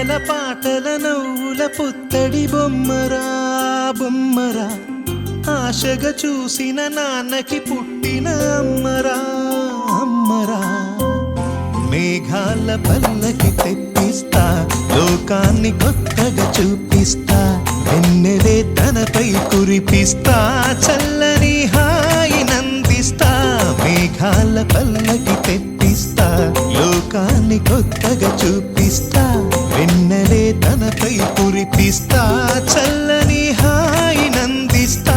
ఆటల పాటల నవ్వుల పుత్తడి బొమ్మరా బొమ్మరా ఆశగా చూసిన నాన్నకి పుట్టిన అమ్మరా అమ్మరా మేఘాల పల్లకి తెప్పిస్తా లోకాన్ని కొత్తగా చూపిస్తా వెన్నెలే తనపై కురిపిస్తా చల్లని హాయి నందిస్తా మేఘాల పల్లకి తెప్పిస్తా లోకాన్ని కొత్తగా చూపిస్తా వెన్నెలే తనపై కురిపిస్తా చల్లని హాయి నందిస్తా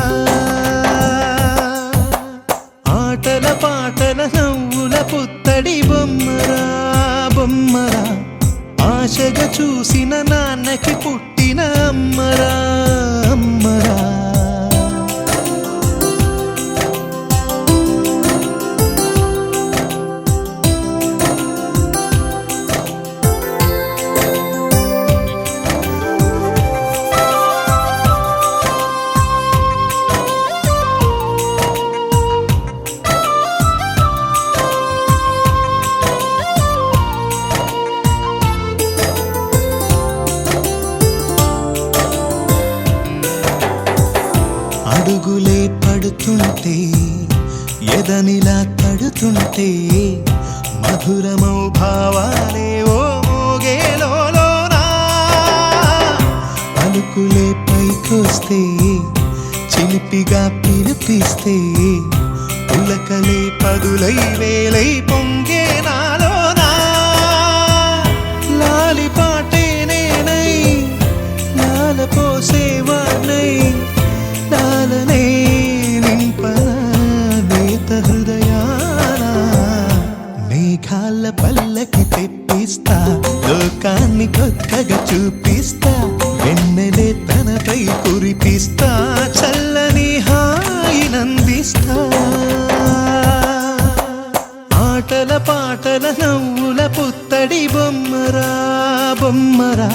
ఆటల పాటల నవ్వుల పుత్తడి బొమ్మరా బొమ్మరా ఆశగా చూసిన నాన్నకి పుట్టిన అమ్మరా అమ్మరా అడుగులే పడుతుంటే ఎదనిలా తడుతుంటే మధురమౌ భావాలే ఓ మోగేలోనా పలుకులే పైకొస్తే చిలిపిగా పిలిపిస్తే పులకలే పదులై వేలై పొంగే నాలోనా లాలి పాటే నేనై లాల పోసేవాణ్ణై లాలనే నింపనా నేత హృదయాన మేఘాల పల్లకి తెప్పిస్తా లోకాన్ని కొత్తగా చూపిస్తా వెన్నెలే తనపై కురిపిస్తా చల్లని హాయి నందిస్తా ఆటల పాటల నవ్వుల పుత్తడి బొమ్మరా బొమ్మరా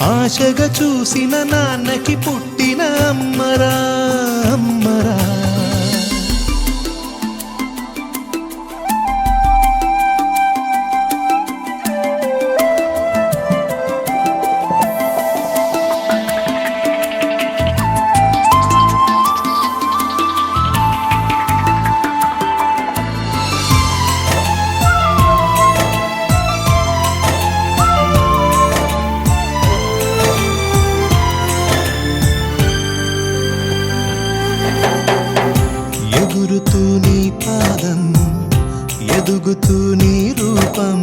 ఆశగా చూసిన నాన్నకి పుట్టిన అమ్మరా అమ్మరా ఎగురుతూ నీ పాదం ఎదుగుతూ నీ రూపం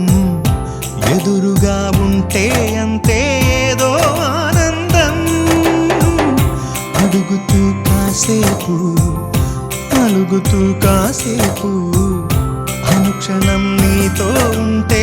ఎదురుగా ఉంటే అంతే ఏదో ఆనందం అడుగుతూ కాసేపు అలుగుతూ కాసేపు అనుక్షణం నీతో ఉంటే